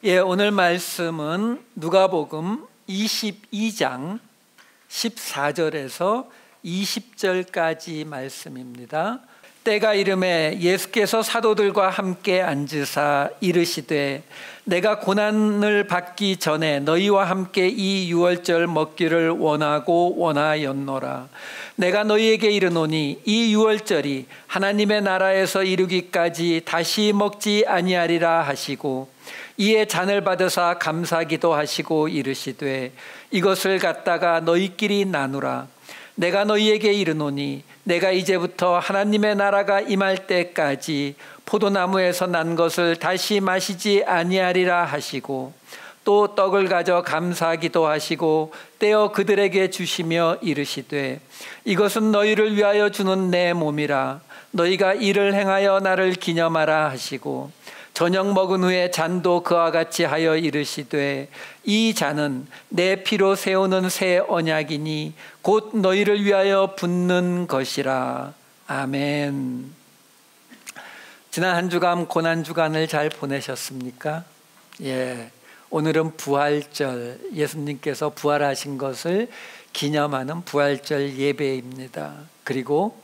오늘 말씀은 누가복음 22장 14절에서 20절까지 말씀입니다. 때가 이르매 예수께서 사도들과 함께 앉으사 이르시되 내가 고난을 받기 전에 너희와 함께 이 유월절 먹기를 원하고 원하였노라. 내가 너희에게 이르노니 이 유월절이 하나님의 나라에서 이루기까지 다시 먹지 아니하리라 하시고 이에 잔을 받으사 감사기도 하시고 이르시되 이것을 갖다가 너희끼리 나누라. 내가 너희에게 이르노니 내가 이제부터 하나님의 나라가 임할 때까지 포도나무에서 난 것을 다시 마시지 아니하리라 하시고 또 떡을 가져 감사기도 하시고 떼어 그들에게 주시며 이르시되 이것은 너희를 위하여 주는 내 몸이라. 너희가 이를 행하여 나를 기념하라 하시고 저녁 먹은 후에 잔도 그와 같이 하여 이르시되 이 잔은 내 피로 세우는 새 언약이니 곧 너희를 위하여 붓는 것이라. 아멘. 지난 한 주간 고난주간을 잘 보내셨습니까? 오늘은 부활절, 예수님께서 부활하신 것을 기념하는 부활절 예배입니다. 그리고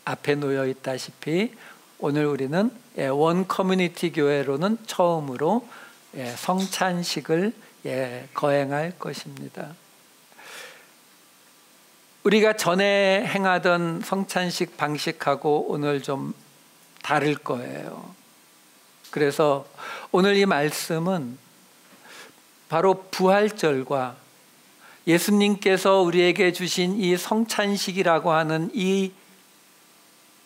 앞에 놓여 있다시피 오늘 우리는 원 커뮤니티 교회로는 처음으로 성찬식을 거행할 것입니다. 우리가 전에 행하던 성찬식 방식하고 오늘 좀 다를 거예요. 그래서 오늘 이 말씀은 바로 부활절과 예수님께서 우리에게 주신 이 성찬식이라고 하는 이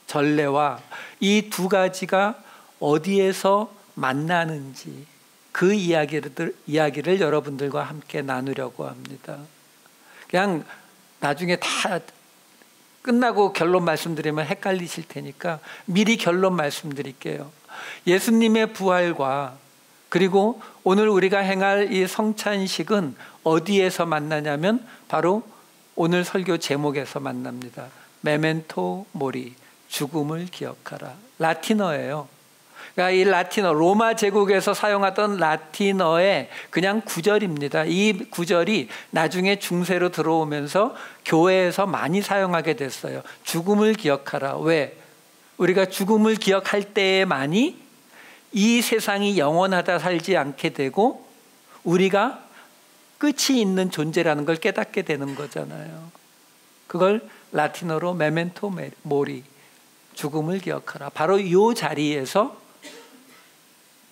전례와 이 두 가지가 어디에서 만나는지 그 이야기를 여러분들과 함께 나누려고 합니다. 그냥 나중에 다 끝나고 결론 말씀드리면 헷갈리실 테니까 미리 결론 말씀드릴게요. 예수님의 부활과 그리고 오늘 우리가 행할 이 성찬식은 어디에서 만나냐면 바로 오늘 설교 제목에서 만납니다. 메멘토 모리, 죽음을 기억하라. 라틴어예요. 그러니까 이 라틴어, 로마 제국에서 사용하던 라틴어의 그냥 구절입니다. 이 구절이 나중에 중세로 들어오면서 교회에서 많이 사용하게 됐어요. 죽음을 기억하라. 왜? 우리가 죽음을 기억할 때에만이 이 세상이 영원하다 살지 않게 되고 우리가 끝이 있는 존재라는 걸 깨닫게 되는 거잖아요. 그걸 라틴어로 메멘토 모리, 죽음을 기억하라. 바로 이 자리에서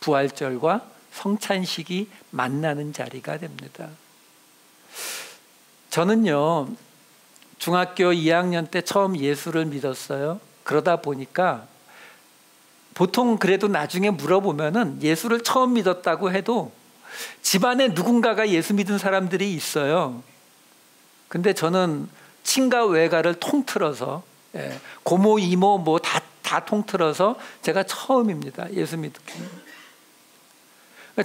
부활절과 성찬식이 만나는 자리가 됩니다. 저는요, 중학교 2학년 때 처음 예수를 믿었어요. 그러다 보니까 보통 그래도 나중에 물어보면은 예수를 처음 믿었다고 해도 집안에 누군가가 예수 믿은 사람들이 있어요. 근데 저는 친가 외가를 통틀어서 고모 이모 뭐 다 통틀어서 제가 처음입니다. 예수 믿기.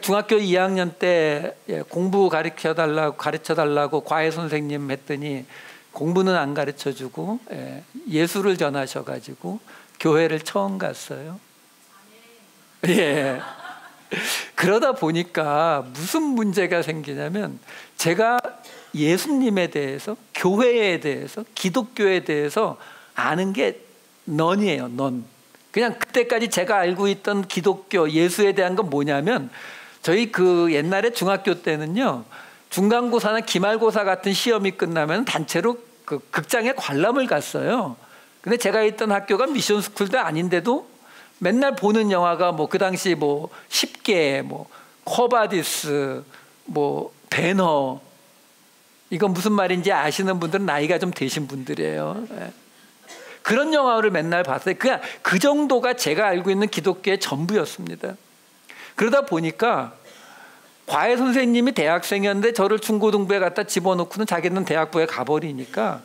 중학교 2학년 때 공부 가르쳐달라고 과외 선생님 했더니 공부는 안 가르쳐주고 예수를 전하셔가지고 교회를 처음 갔어요. 그러다 보니까 무슨 문제가 생기냐면 제가 예수님에 대해서, 교회에 대해서, 기독교에 대해서 아는 게 넌이에요. 넌. 그냥 그때까지 제가 알고 있던 기독교, 예수에 대한 건 뭐냐면 저희 그 옛날에 중학교 때는요, 중간고사나 기말고사 같은 시험이 끝나면 단체로 그 극장에 관람을 갔어요. 근데 제가 있던 학교가 미션 스쿨도 아닌데도 맨날 보는 영화가 뭐 그 당시 뭐 10개, 뭐 코바디스, 뭐 배너, 이건 무슨 말인지 아시는 분들은 나이가 좀 되신 분들이에요. 그런 영화를 맨날 봤어요. 그냥 그 정도가 제가 알고 있는 기독교의 전부였습니다. 그러다 보니까 과외 선생님이 대학생이었는데 저를 중고등부에 갖다 집어넣고는 자기는 대학부에 가버리니까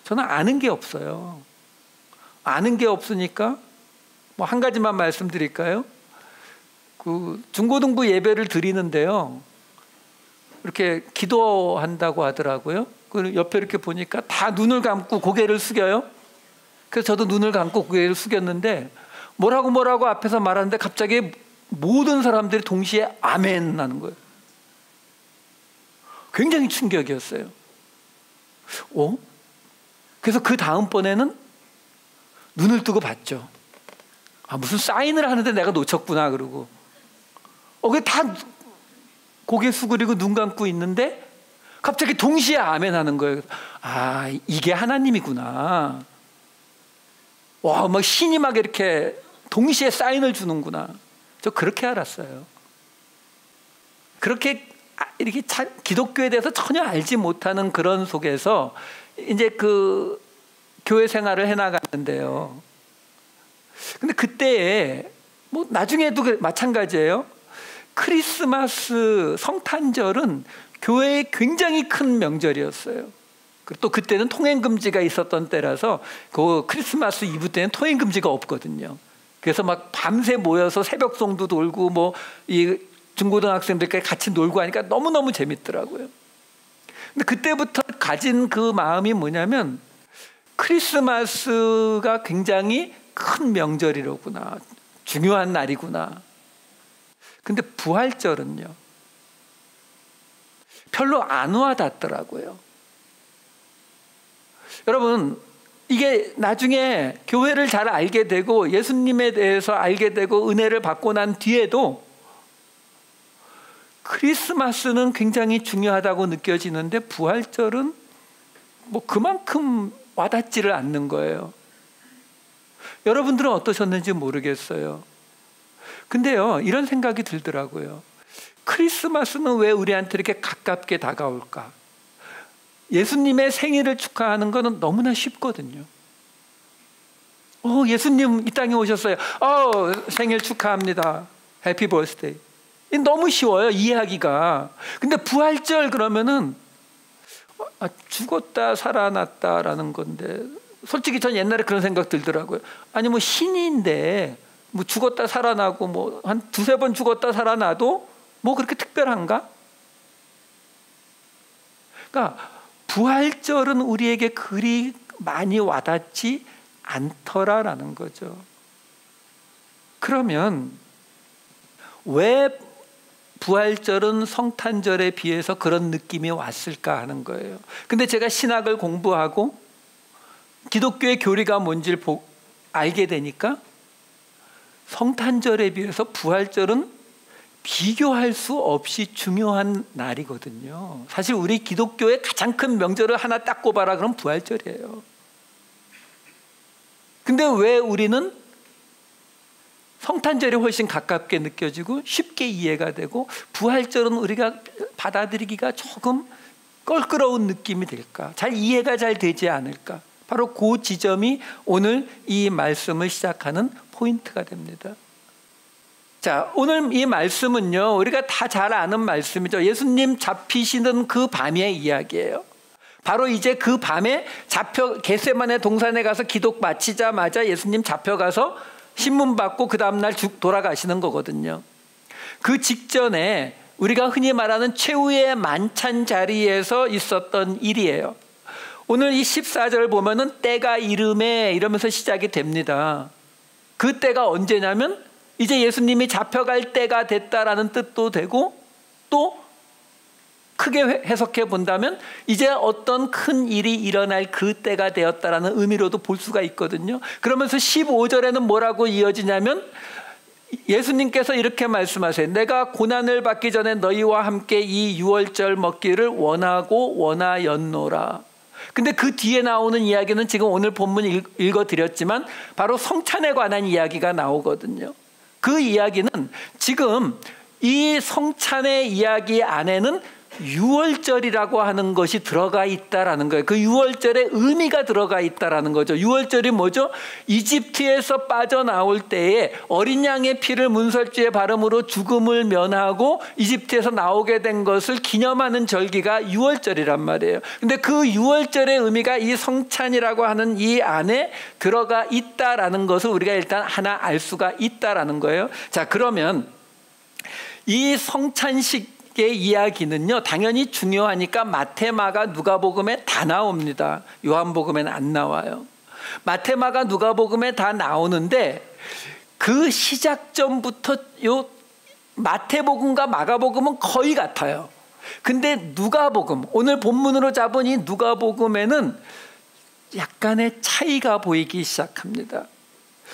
저는 아는 게 없어요. 아는 게 없으니까 뭐 한 가지만 말씀드릴까요? 그 중고등부 예배를 드리는데요, 이렇게 기도한다고 하더라고요. 그 옆에 이렇게 보니까 다 눈을 감고 고개를 숙여요. 그래서 저도 눈을 감고 고개를 숙였는데 뭐라고 앞에서 말하는데 갑자기 모든 사람들이 동시에 아멘 하는 거예요. 굉장히 충격이었어요. 그래서 그 다음번에는 눈을 뜨고 봤죠. 무슨 사인을 하는데 내가 놓쳤구나 그러고. 그게 다 고개 숙이고 눈 감고 있는데 갑자기 동시에 아멘 하는 거예요. 이게 하나님이구나. 와, 막 신이 막 이렇게 동시에 사인을 주는구나. 저 그렇게 알았어요. 그렇게 이렇게 기독교에 대해서 전혀 알지 못하는 그런 속에서 이제 그 교회 생활을 해나갔는데요. 근데 그때에 뭐 나중에도 마찬가지예요. 크리스마스 성탄절은 교회에 굉장히 큰 명절이었어요. 또 그때는 통행금지가 있었던 때라서 그 크리스마스 이브 때는 통행금지가 없거든요. 그래서 막 밤새 모여서 새벽송도 돌고 뭐 이 중고등학생들끼리 같이 놀고 하니까 너무너무 재밌더라고요. 근데 그때부터 가진 그 마음이 뭐냐면 크리스마스가 굉장히 큰 명절이로구나. 중요한 날이구나. 근데 부활절은요. 별로 안 와닿더라고요. 여러분, 이게 나중에 교회를 잘 알게 되고 예수님에 대해서 알게 되고 은혜를 받고 난 뒤에도 크리스마스는 굉장히 중요하다고 느껴지는데 부활절은 뭐 그만큼 와닿지를 않는 거예요. 여러분들은 어떠셨는지 모르겠어요. 근데요, 이런 생각이 들더라고요. 크리스마스는 왜 우리한테 이렇게 가깝게 다가올까? 예수님의 생일을 축하하는 것은 너무나 쉽거든요. 예수님 이 땅에 오셨어요. 생일 축하합니다. 해피 버스데이. 너무 쉬워요, 이해하기가. 근데 부활절 그러면은 죽었다 살아났다라는 건데, 솔직히 전 옛날에 그런 생각 들더라고요. 아니 뭐 신인데 뭐 죽었다 살아나고 뭐 한 두세 번 죽었다 살아나도 뭐 그렇게 특별한가? 그러니까 부활절은 우리에게 그리 많이 와닿지 않더라라는 거죠. 그러면 왜 부활절은 성탄절에 비해서 그런 느낌이 왔을까 하는 거예요. 근데 제가 신학을 공부하고 기독교의 교리가 뭔지를 알게 되니까 성탄절에 비해서 부활절은 비교할 수 없이 중요한 날이거든요. 사실 우리 기독교의 가장 큰 명절을 하나 딱 꼽아라 그러면 부활절이에요. 근데 왜 우리는 성탄절이 훨씬 가깝게 느껴지고 쉽게 이해가 되고 부활절은 우리가 받아들이기가 조금 껄끄러운 느낌이 될까? 잘 이해가 잘 되지 않을까? 바로 그 지점이 오늘 이 말씀을 시작하는 포인트가 됩니다. 자, 오늘 이 말씀은요, 우리가 다 잘 아는 말씀이죠. 예수님 잡히시는 그 밤의 이야기예요. 바로 이제 그 밤에 겟세마네 동산에 가서 기도 마치자마자 예수님 잡혀가서 신문 받고 그 다음날 돌아가시는 거거든요. 그 직전에 우리가 흔히 말하는 최후의 만찬 자리에서 있었던 일이에요. 오늘 이 14절 보면은 때가 이르매 이러면서 시작이 됩니다. 그 때가 언제냐면 이제 예수님이 잡혀갈 때가 됐다라는 뜻도 되고, 또 크게 해석해 본다면 이제 어떤 큰 일이 일어날 그 때가 되었다라는 의미로도 볼 수가 있거든요. 그러면서 15절에는 뭐라고 이어지냐면 예수님께서 이렇게 말씀하세요. 내가 고난을 받기 전에 너희와 함께 이 유월절 먹기를 원하고 원하였노라. 근데 그 뒤에 나오는 이야기는 지금 오늘 본문 읽어드렸지만 바로 성찬에 관한 이야기가 나오거든요. 그 이야기는 지금 이 성찬의 이야기 안에는 유월절이라고 하는 것이 들어가 있다라는 거예요. 그 유월절의 의미가 들어가 있다라는 거죠. 유월절이 뭐죠? 이집트에서 빠져나올 때에 어린 양의 피를 문설주에 바름으로 죽음을 면하고 이집트에서 나오게 된 것을 기념하는 절기가 유월절이란 말이에요. 근데 그 유월절의 의미가 이 성찬이라고 하는 이 안에 들어가 있다라는 것을 우리가 일단 하나 알 수가 있다라는 거예요. 자, 그러면 이 성찬식 의 이야기는요, 당연히 중요하니까 마태, 마가, 누가복음에 다 나옵니다. 요한복음에는 안 나와요. 마태, 마가, 누가복음에 다 나오는데 그 시작점부터 요 마태복음과 마가복음은 거의 같아요. 근데 누가복음, 오늘 본문으로 잡은 이 누가복음에는 약간의 차이가 보이기 시작합니다.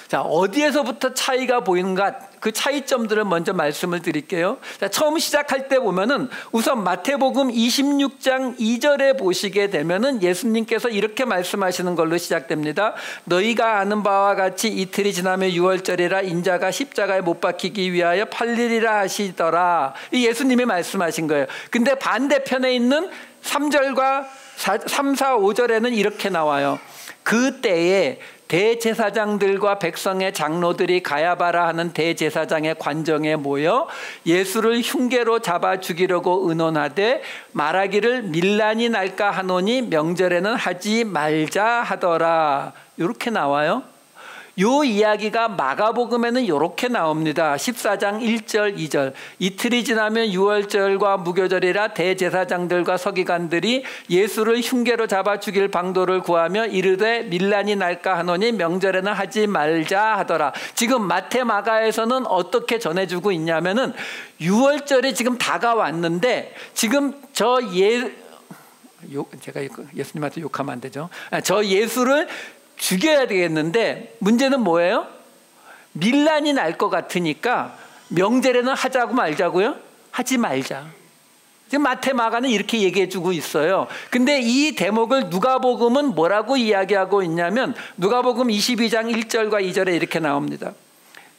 자, 어디에서부터 차이가 보이는가, 그 차이점들을 먼저 말씀을 드릴게요. 자, 처음 시작할 때 보면은 우선 마태복음 26장 2절에 보시게 되면은 예수님께서 이렇게 말씀하시는 걸로 시작됩니다. 너희가 아는 바와 같이 이틀이 지나면 유월절이라 인자가 십자가에 못 박히기 위하여 팔리리라 하시더라. 이 예수님이 말씀하신 거예요. 근데 반대편에 있는 3절과 3, 4, 5절에는 이렇게 나와요. 그때에 대제사장들과 백성의 장로들이 가야바라 하는 대제사장의 관정에 모여 예수를 흉계로 잡아 죽이려고 의논하되 말하기를 밀란이 날까 하노니 명절에는 하지 말자 하더라. 이렇게 나와요. 요 이야기가 마가복음에는 이렇게 나옵니다. 14장 1절 2절 이틀이 지나면 유월절과 무교절이라 대제사장들과 서기관들이 예수를 흉계로 잡아 죽일 방도를 구하며 이르되 밀란이 날까 하노니 명절에는 하지 말자 하더라. 지금 마태 마가에서는 어떻게 전해주고 있냐면은 유월절이 지금 다가왔는데 지금 제가 예수님한테 욕하면 안 되죠. 저 예수를 죽여야 되겠는데 문제는 뭐예요? 밀란이 날 것 같으니까 명절에는 하자고 말자고요? 하지 말자. 지금 마태 마가는 이렇게 얘기해 주고 있어요. 근데 이 대목을 누가복음은 뭐라고 이야기하고 있냐면 누가복음 22장 1절과 2절에 이렇게 나옵니다.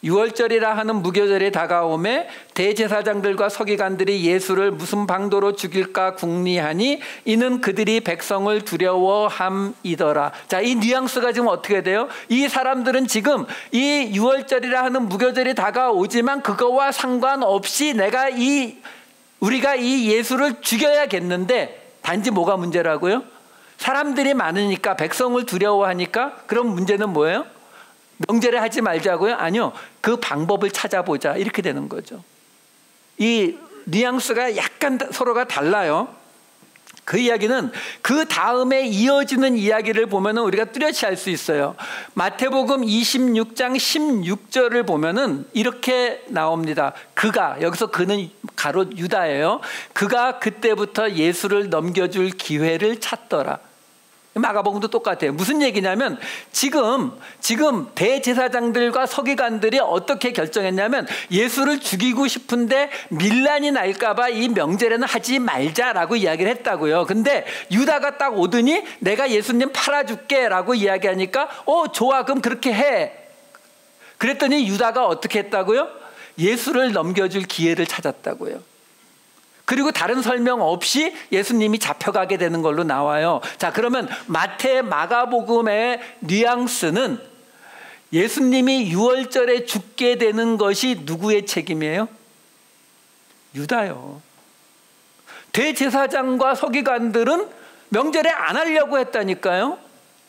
유월절이라 하는 무교절이 다가오매 대제사장들과 서기관들이 예수를 무슨 방도로 죽일까 궁리하니 이는 그들이 백성을 두려워함이더라. 자, 이 뉘앙스가 지금 어떻게 돼요? 이 사람들은 지금 이 유월절이라 하는 무교절이 다가오지만 그거와 상관없이 우리가 이 예수를 죽여야겠는데 단지 뭐가 문제라고요? 사람들이 많으니까, 백성을 두려워하니까. 그럼 문제는 뭐예요? 명절에 하지 말자고요? 아니요. 그 방법을 찾아보자. 이렇게 되는 거죠. 이 뉘앙스가 약간 서로가 달라요. 그 이야기는 그 다음에 이어지는 이야기를 보면 우리가 뚜렷이 알 수 있어요. 마태복음 26장 16절을 보면 이렇게 나옵니다. 여기서 그는 가로 유다예요. 그가 그때부터 예수를 넘겨줄 기회를 찾더라. 마가복음도 똑같아요. 무슨 얘기냐면 지금 대제사장들과 서기관들이 어떻게 결정했냐면 예수를 죽이고 싶은데 밀란이 날까봐 이 명절에는 하지 말자라고 이야기를 했다고요. 근데 유다가 딱 오더니 내가 예수님 팔아줄게 라고 이야기하니까 좋아, 그럼 그렇게 해. 그랬더니 유다가 어떻게 했다고요? 예수를 넘겨줄 기회를 찾았다고요. 그리고 다른 설명 없이 예수님이 잡혀가게 되는 걸로 나와요. 자, 그러면 마태 마가복음의 뉘앙스는 예수님이 유월절에 죽게 되는 것이 누구의 책임이에요? 유다요. 대제사장과 서기관들은 명절에 안 하려고 했다니까요.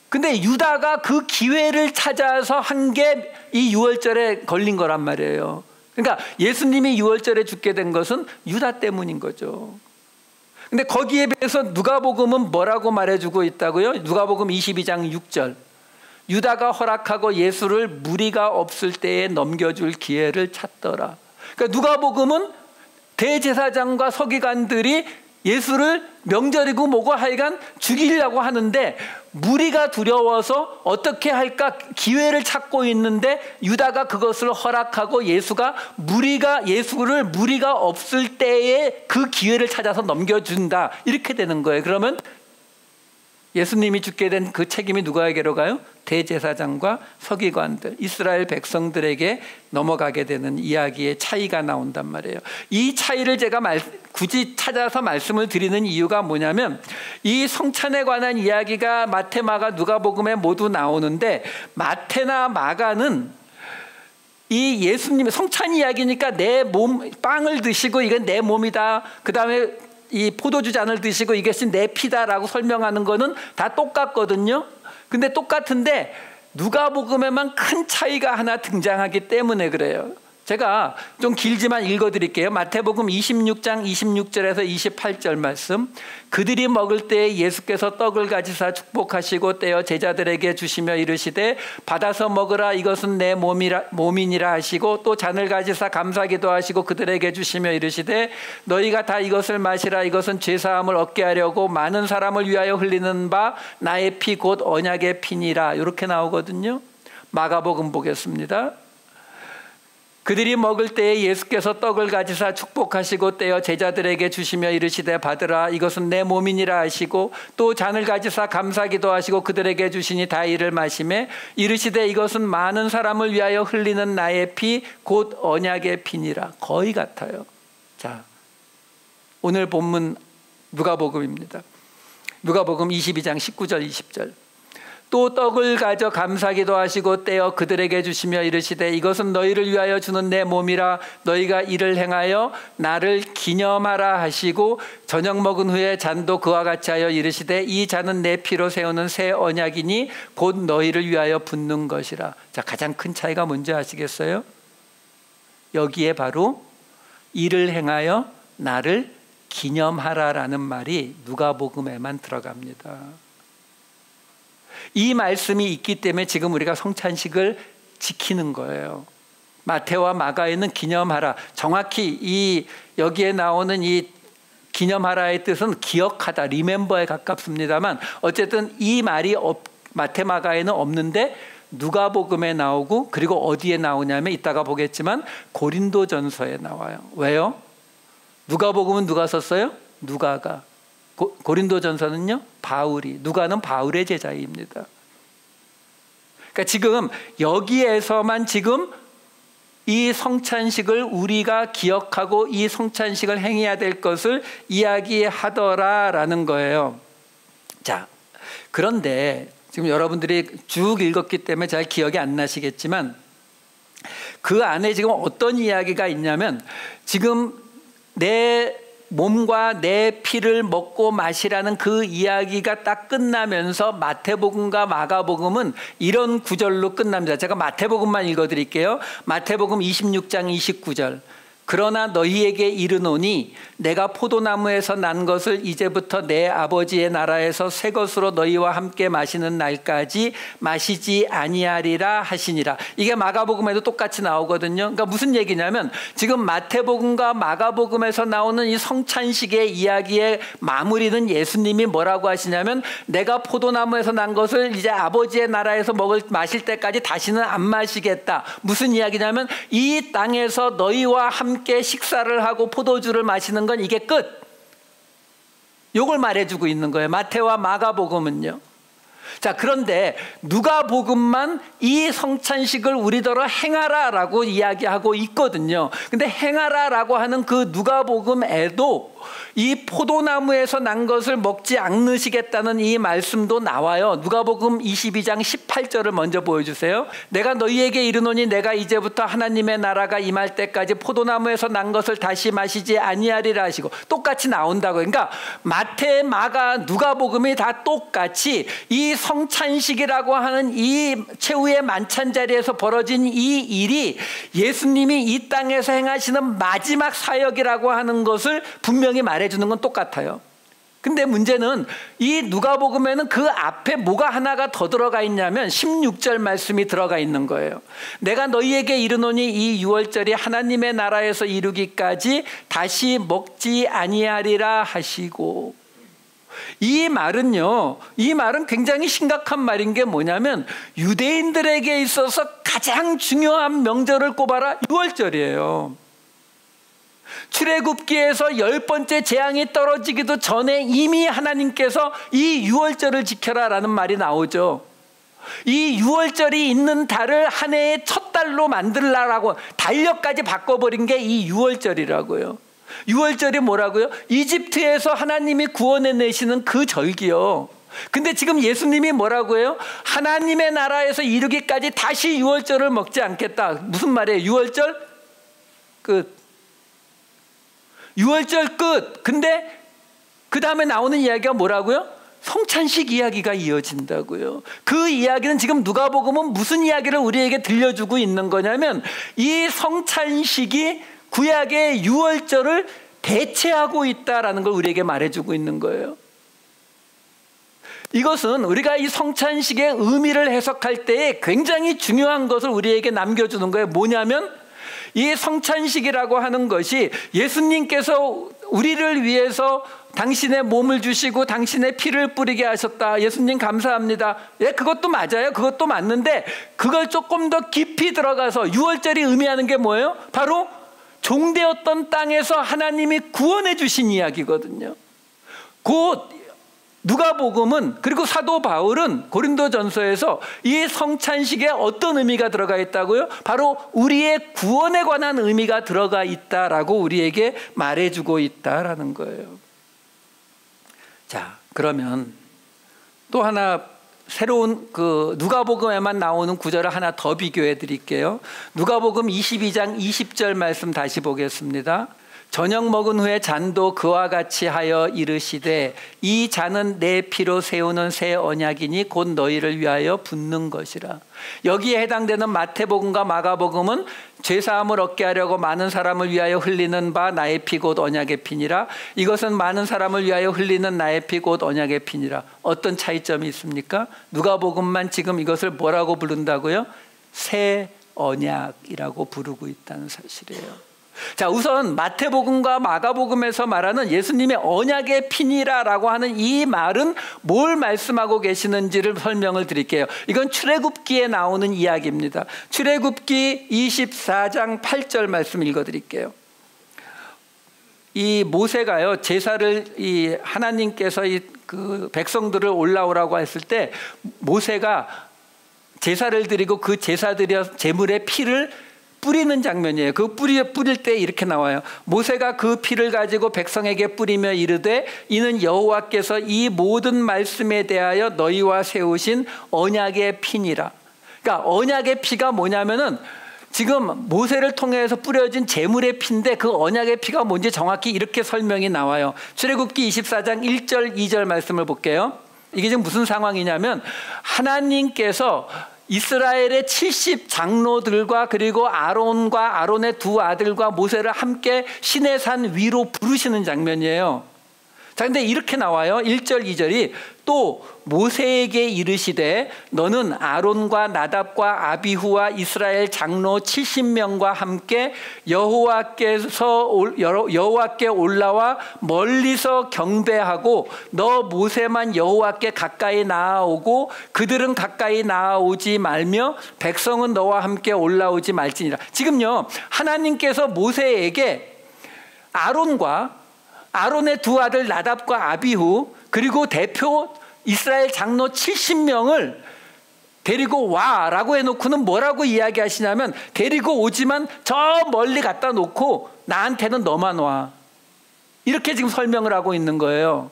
근데 유다가 그 기회를 찾아서 한 게 이 유월절에 걸린 거란 말이에요. 그러니까 예수님이 유월절에 죽게 된 것은 유다 때문인 거죠. 근데 거기에 비해서 누가복음은 뭐라고 말해주고 있다고요? 누가복음 22장 6절 유다가 허락하고 예수를 무리가 없을 때에 넘겨줄 기회를 찾더라. 그러니까 누가복음은 대제사장과 서기관들이 예수를 명절이고 뭐고 하여간 죽이려고 하는데 무리가 두려워서 어떻게 할까 기회를 찾고 있는데 유다가 그것을 허락하고 예수를 무리가 없을 때에 그 기회를 찾아서 넘겨준다. 이렇게 되는 거예요. 그러면 예수님이 죽게 된 그 책임이 누구에게로 가요? 대제사장과 서기관들, 이스라엘 백성들에게 넘어가게 되는 이야기의 차이가 나온단 말이에요. 이 차이를 제가 굳이 찾아서 말씀을 드리는 이유가 뭐냐면 이 성찬에 관한 이야기가 마태, 마가, 누가복음에 모두 나오는데 마태나 마가는 이 예수님의 성찬 이야기니까 내 몸, 빵을 드시고 이건 내 몸이다. 그 다음에 이 포도주 잔을 드시고 이것이 내 피다라고 설명하는 거는 다 똑같거든요. 근데 똑같은데 누가복음에만 큰 차이가 하나 등장하기 때문에 그래요. 제가 좀 길지만 읽어드릴게요. 마태복음 26장 26절에서 28절 말씀. 그들이 먹을 때에 예수께서 떡을 가지사 축복하시고 떼어 제자들에게 주시며 이르시되 받아서 먹으라 이것은 내 몸이니라 하시고 또 잔을 가지사 감사기도 하시고 그들에게 주시며 이르시되 너희가 다 이것을 마시라 이것은 죄사함을 얻게 하려고 많은 사람을 위하여 흘리는 바 나의 피 곧 언약의 피니라. 이렇게 나오거든요. 마가복음 보겠습니다. 그들이 먹을 때에 예수께서 떡을 가지사 축복하시고 떼어 제자들에게 주시며 이르시되 받으라 이것은 내 몸이니라 하시고 또 잔을 가지사 감사기도 하시고 그들에게 주시니 다 이를 마시매 이르시되 이것은 많은 사람을 위하여 흘리는 나의 피 곧 언약의 피니라. 거의 같아요. 자, 오늘 본문 누가복음입니다. 누가복음 22장 19절 20절. 또 떡을 가져 감사기도 하시고 떼어 그들에게 주시며 이르시되 이것은 너희를 위하여 주는 내 몸이라 너희가 이를 행하여 나를 기념하라 하시고 저녁 먹은 후에 잔도 그와 같이 하여 이르시되 이 잔은 내 피로 세우는 새 언약이니 곧 너희를 위하여 붓는 것이라. 자, 가장 큰 차이가 뭔지 아시겠어요? 여기에 바로 이를 행하여 나를 기념하라라는 말이 누가복음에만 들어갑니다. 이 말씀이 있기 때문에 지금 우리가 성찬식을 지키는 거예요. 마태와 마가에는 기념하라. 정확히 여기에 나오는 이 기념하라의 뜻은 기억하다, 리멤버에 가깝습니다만 어쨌든 이 말이 마태 마가에는 없는데 누가복음에 나오고 그리고 어디에 나오냐면 이따가 보겠지만 고린도전서에 나와요. 왜요? 누가복음은 누가 썼어요? 누가가. 고린도전서는요? 바울이. 누가는 바울의 제자입니다. 그러니까 지금 여기에서만 지금 이 성찬식을 우리가 기억하고 이 성찬식을 행해야 될 것을 이야기하더라라는 거예요. 자, 그런데 지금 여러분들이 쭉 읽었기 때문에 잘 기억이 안 나시겠지만 그 안에 지금 어떤 이야기가 있냐면 지금 내 몸과 내 피를 먹고 마시라는 그 이야기가 딱 끝나면서 마태복음과 마가복음은 이런 구절로 끝납니다. 제가 마태복음만 읽어드릴게요. 마태복음 26장 29절. 그러나 너희에게 이르노니 내가 포도나무에서 난 것을 이제부터 내 아버지의 나라에서 새 것으로 너희와 함께 마시는 날까지 마시지 아니하리라 하시니라. 이게 마가복음에도 똑같이 나오거든요. 그러니까 무슨 얘기냐면 지금 마태복음과 마가복음에서 나오는 이 성찬식의 이야기의 마무리는 예수님이 뭐라고 하시냐면 내가 포도나무에서 난 것을 이제 아버지의 나라에서 마실 때까지 다시는 안 마시겠다. 무슨 이야기냐면 이 땅에서 너희와 함께 식사를 하고 포도주를 마시는 건 이게 끝. 이걸 말해주고 있는 거예요. 마태와 마가복음은요. 자, 그런데 누가복음만 이 성찬식을 우리더러 행하라라고 이야기하고 있거든요. 근데 행하라라고 하는 그 누가복음에도 이 포도나무에서 난 것을 먹지 않으시겠다는 이 말씀도 나와요. 누가복음 22장 18절을 먼저 보여주세요. 내가 너희에게 이르노니 내가 이제부터 하나님의 나라가 임할 때까지 포도나무에서 난 것을 다시 마시지 아니하리라 하시고 똑같이 나온다고요. 그러니까 마태, 마가, 누가복음이 다 똑같이 이 성찬식이라고 하는 이 최후의 만찬 자리에서 벌어진 이 일이 예수님이 이 땅에서 행하시는 마지막 사역이라고 하는 것을 분명히 말해주는 건 똑같아요. 근데 문제는 이 누가복음에는 그 앞에 뭐가 하나가 더 들어가 있냐면 16절 말씀이 들어가 있는 거예요. 내가 너희에게 이르노니 이 유월절이 하나님의 나라에서 이루기까지 다시 먹지 아니하리라 하시고. 이 말은요, 이 말은 굉장히 심각한 말인 게 뭐냐면 유대인들에게 있어서 가장 중요한 명절을 꼽아라, 유월절이에요. 출애굽기에서 10번째 재앙이 떨어지기도 전에 이미 하나님께서 이 유월절을 지켜라라는 말이 나오죠. 이 유월절이 있는 달을 한 해의 첫 달로 만들라라고 달력까지 바꿔버린 게 이 유월절이라고요. 유월절이 뭐라고요? 이집트에서 하나님이 구원해내시는 그 절기요. 근데 지금 예수님이 뭐라고 해요? 하나님의 나라에서 이루기까지 다시 유월절을 먹지 않겠다. 무슨 말이에요? 유월절 끝. 유월절 끝. 근데 그 다음에 나오는 이야기가 뭐라고요? 성찬식 이야기가 이어진다고요. 그 이야기는 지금 누가복음은 무슨 이야기를 우리에게 들려주고 있는 거냐면 이 성찬식이 구약의 유월절을 대체하고 있다라는 걸 우리에게 말해주고 있는 거예요. 이것은 우리가 이 성찬식의 의미를 해석할 때에 굉장히 중요한 것을 우리에게 남겨주는 거예요. 뭐냐면 이 성찬식이라고 하는 것이 예수님께서 우리를 위해서 당신의 몸을 주시고 당신의 피를 뿌리게 하셨다. 예수님 감사합니다. 예, 그것도 맞아요. 그것도 맞는데 그걸 조금 더 깊이 들어가서 유월절이 의미하는 게 뭐예요? 바로 종되었던 땅에서 하나님이 구원해 주신 이야기거든요. 곧 누가복음은 그리고 사도 바울은 고린도전서에서 이 성찬식에 어떤 의미가 들어가 있다고요? 바로 우리의 구원에 관한 의미가 들어가 있다라고 우리에게 말해주고 있다라는 거예요. 자, 그러면 또 하나 새로운 그 누가복음에만 나오는 구절을 하나 더 비교해 드릴게요. 누가복음 22장 20절 말씀 다시 보겠습니다. 저녁 먹은 후에 잔도 그와 같이 하여 이르시되 이 잔은 내 피로 세우는 새 언약이니 곧 너희를 위하여 붓는 것이라. 여기에 해당되는 마태복음과 마가복음은 죄사함을 얻게 하려고 많은 사람을 위하여 흘리는 바 나의 피 곧 언약의 피니라. 이것은 많은 사람을 위하여 흘리는 나의 피 곧 언약의 피니라. 어떤 차이점이 있습니까? 누가복음만 지금 이것을 뭐라고 부른다고요? 새 언약이라고 부르고 있다는 사실이에요. 자, 우선 마태복음과 마가복음에서 말하는 예수님의 언약의 피니라라고 하는 이 말은 뭘 말씀하고 계시는지를 설명을 드릴게요. 이건 출애굽기에 나오는 이야기입니다. 출애굽기 24장 8절 말씀 읽어드릴게요. 이 모세가요, 제사를 이 하나님께서 그 백성들을 올라오라고 했을 때 모세가 제사를 드리고 그 제물의 피를 뿌리는 장면이에요. 그 뿌릴 때 이렇게 나와요. 모세가 그 피를 가지고 백성에게 뿌리며 이르되 이는 여호와께서 이 모든 말씀에 대하여 너희와 세우신 언약의 피니라. 그러니까 언약의 피가 뭐냐면은 지금 모세를 통해서 뿌려진 제물의 피인데 그 언약의 피가 뭔지 정확히 이렇게 설명이 나와요. 출애굽기 24장 1절 2절 말씀을 볼게요. 이게 지금 무슨 상황이냐면 하나님께서 이스라엘의 70 장로들과 그리고 아론과 아론의 두 아들과 모세를 함께 시내산 위로 부르시는 장면이에요. 자, 근데 이렇게 나와요. 1절 2절이 또 모세에게 이르시되 너는 아론과 나답과 아비후와 이스라엘 장로 70명과 함께 여호와께 올라와 멀리서 경배하고 너 모세만 여호와께 가까이 나아오고 그들은 가까이 나아오지 말며 백성은 너와 함께 올라오지 말지니라. 지금요, 하나님께서 모세에게 아론의 두 아들 나답과 아비후 그리고 대표 이스라엘 장로 70명을 데리고 와라고 해놓고는 뭐라고 이야기하시냐면 데리고 오지만 저 멀리 갖다 놓고 나한테는 너만 와. 이렇게 지금 설명을 하고 있는 거예요.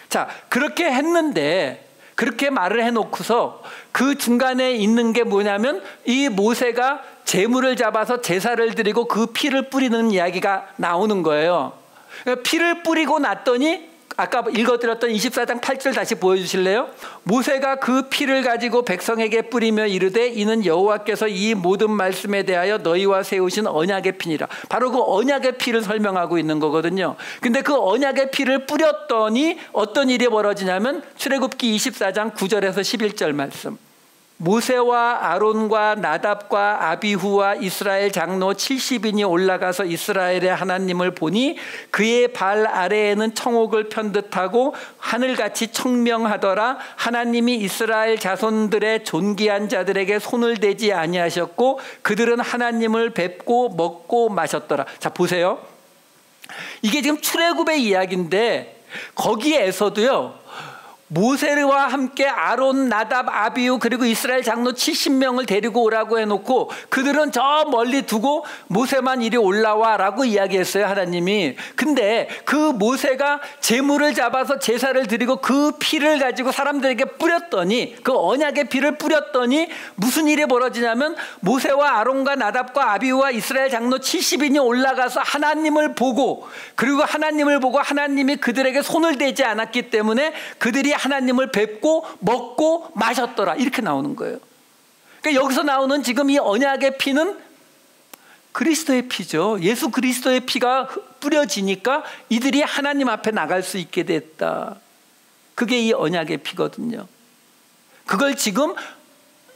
자, 그렇게 했는데 그렇게 말을 해놓고서 그 중간에 있는 게 뭐냐면 이 모세가 제물을 잡아서 제사를 드리고 그 피를 뿌리는 이야기가 나오는 거예요. 피를 뿌리고 났더니 아까 읽어드렸던 24장 8절 다시 보여주실래요? 모세가 그 피를 가지고 백성에게 뿌리며 이르되 이는 여호와께서 이 모든 말씀에 대하여 너희와 세우신 언약의 피니라. 바로 그 언약의 피를 설명하고 있는 거거든요. 근데 그 언약의 피를 뿌렸더니 어떤 일이 벌어지냐면 출애굽기 24장 9절에서 11절 말씀. 모세와 아론과 나답과 아비후와 이스라엘 장로 70인이 올라가서 이스라엘의 하나님을 보니 그의 발 아래에는 청옥을 편듯하고 하늘같이 청명하더라. 하나님이 이스라엘 자손들의 존귀한 자들에게 손을 대지 아니하셨고 그들은 하나님을 뵙고 먹고 마셨더라. 자, 보세요. 이게 지금 출애굽의 이야기인데 거기에서도요, 모세와 함께 아론, 나답, 아비후 그리고 이스라엘 장로 70명을 데리고 오라고 해놓고 그들은 저 멀리 두고 모세만 이리 올라와 라고 이야기했어요, 하나님이. 근데 그 모세가 제물을 잡아서 제사를 드리고 그 피를 가지고 사람들에게 뿌렸더니 그 언약의 피를 뿌렸더니 무슨 일이 벌어지냐면 모세와 아론과 나답과 아비후와 이스라엘 장로 70인이 올라가서 하나님을 보고 그리고 하나님을 보고 하나님이 그들에게 손을 대지 않았기 때문에 그들이 하나님을 뵙고 먹고 마셨더라 이렇게 나오는 거예요. 그러니까 여기서 나오는 지금 이 언약의 피는 그리스도의 피죠. 예수 그리스도의 피가 뿌려지니까 이들이 하나님 앞에 나갈 수 있게 됐다. 그게 이 언약의 피거든요. 그걸 지금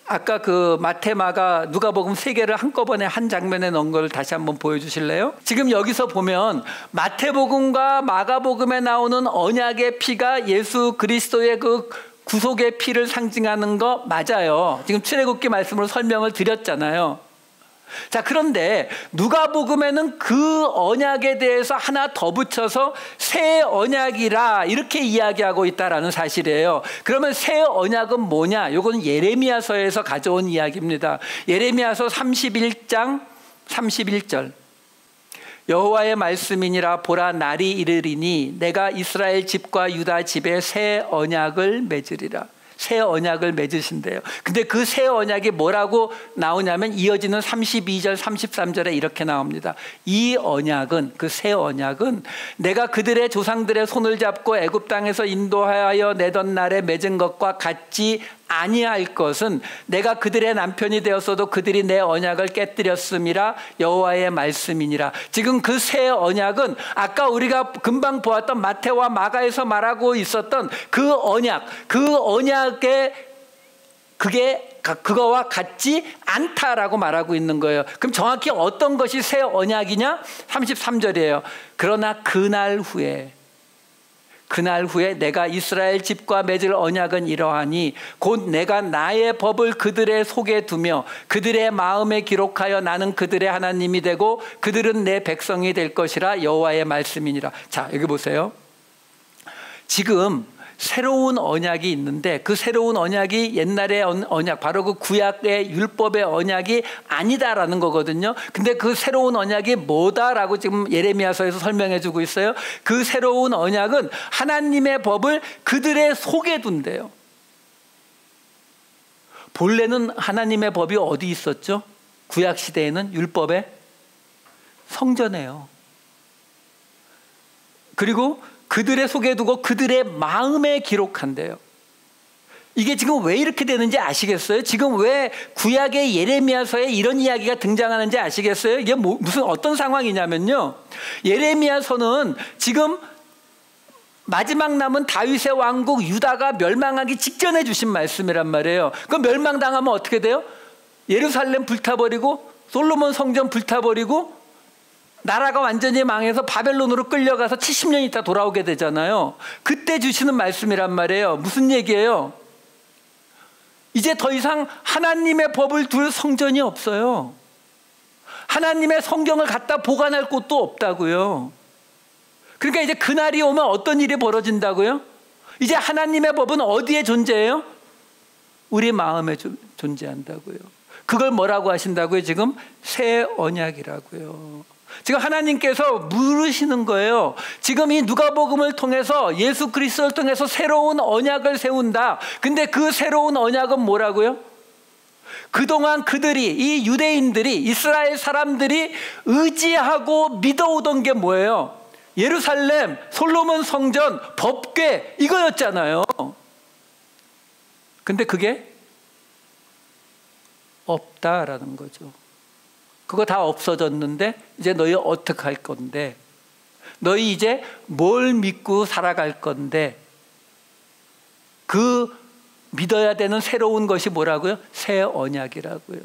아까 그 마태, 마가, 누가복음 세 개를 한꺼번에 한 장면에 넣은 걸 다시 한번 보여주실래요? 지금 여기서 보면 마태복음과 마가복음에 나오는 언약의 피가 예수 그리스도의 그 구속의 피를 상징하는 거 맞아요. 지금 출애굽기 말씀으로 설명을 드렸잖아요. 자, 그런데 누가복음에는 그 언약에 대해서 하나 더 붙여서 새 언약이라 이렇게 이야기하고 있다라는 사실이에요. 그러면 새 언약은 뭐냐? 이건 예레미야서에서 가져온 이야기입니다. 예레미야서 31장 31절. 여호와의 말씀이니라. 보라, 날이 이르리니 내가 이스라엘 집과 유다 집에 새 언약을 맺으리라. 새 언약을 맺으신대요. 근데 그 새 언약이 뭐라고 나오냐면 이어지는 32절 33절에 이렇게 나옵니다. 이 언약은, 그 새 언약은 내가 그들의 조상들의 손을 잡고 애굽 땅에서 인도하여 내던 날에 맺은 것과 같지 아니할 것은 내가 그들의 남편이 되었어도 그들이 내 언약을 깨뜨렸음이라. 여호와의 말씀이니라. 지금 그 새 언약은 아까 우리가 금방 보았던 마태와 마가에서 말하고 있었던 그 언약, 그 언약의 그거와 같지 않다라고 말하고 있는 거예요. 그럼 정확히 어떤 것이 새 언약이냐? 33절이에요. 그러나 그날 후에 내가 이스라엘 집과 맺을 언약은 이러하니 곧 내가 나의 법을 그들의 속에 두며 그들의 마음에 기록하여 나는 그들의 하나님이 되고 그들은 내 백성이 될 것이라. 여호와의 말씀이니라. 자, 여기 보세요. 지금 새로운 언약이 있는데 그 새로운 언약이 옛날의 언약, 바로 그 구약의 율법의 언약이 아니다라는 거거든요. 근데 그 새로운 언약이 뭐다라고 지금 예레미야서에서 설명해 주고 있어요. 그 새로운 언약은 하나님의 법을 그들의 속에 둔대요. 본래는 하나님의 법이 어디 있었죠? 구약 시대에는 율법의 성전에요. 그리고 그들의 속에 두고 그들의 마음에 기록한대요. 이게 지금 왜 이렇게 되는지 아시겠어요? 지금 왜 구약의 예레미야서에 이런 이야기가 등장하는지 아시겠어요? 이게 무슨 어떤 상황이냐면요, 예레미야서는 지금 마지막 남은 다윗의 왕국 유다가 멸망하기 직전에 주신 말씀이란 말이에요. 그럼 멸망당하면 어떻게 돼요? 예루살렘 불타버리고 솔로몬 성전 불타버리고 나라가 완전히 망해서 바벨론으로 끌려가서 70년 있다 돌아오게 되잖아요. 그때 주시는 말씀이란 말이에요. 무슨 얘기예요? 이제 더 이상 하나님의 법을 둘 성전이 없어요. 하나님의 성경을 갖다 보관할 곳도 없다고요. 그러니까 이제 그날이 오면 어떤 일이 벌어진다고요? 이제 하나님의 법은 어디에 존재해요? 우리 마음에 존재한다고요. 그걸 뭐라고 하신다고요? 지금 새 언약이라고요. 지금 하나님께서 물으시는 거예요. 지금 이 누가복음을 통해서 예수 그리스도를 통해서 새로운 언약을 세운다. 근데 그 새로운 언약은 뭐라고요? 그동안 그들이, 이 유대인들이, 이스라엘 사람들이 의지하고 믿어오던 게 뭐예요? 예루살렘, 솔로몬 성전, 법궤, 이거였잖아요. 근데 그게 없다라는 거죠. 그거 다 없어졌는데 이제 너희 어떻게 할 건데? 너희 이제 뭘 믿고 살아갈 건데? 그 믿어야 되는 새로운 것이 뭐라고요? 새 언약이라고요.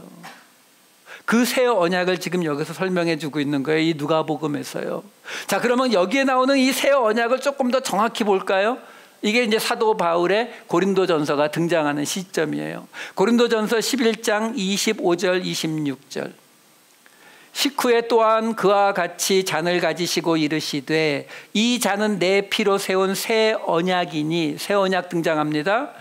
그 새 언약을 지금 여기서 설명해 주고 있는 거예요. 이 누가복음에서요. 자, 그러면 여기에 나오는 이 새 언약을 조금 더 정확히 볼까요? 이게 이제 사도 바울의 고린도전서가 등장하는 시점이에요. 고린도전서 11장 25절 26절. 식후에 또한 그와 같이 잔을 가지시고 이르시되 이 잔은 내 피로 세운 새 언약이니, 새 언약 등장합니다.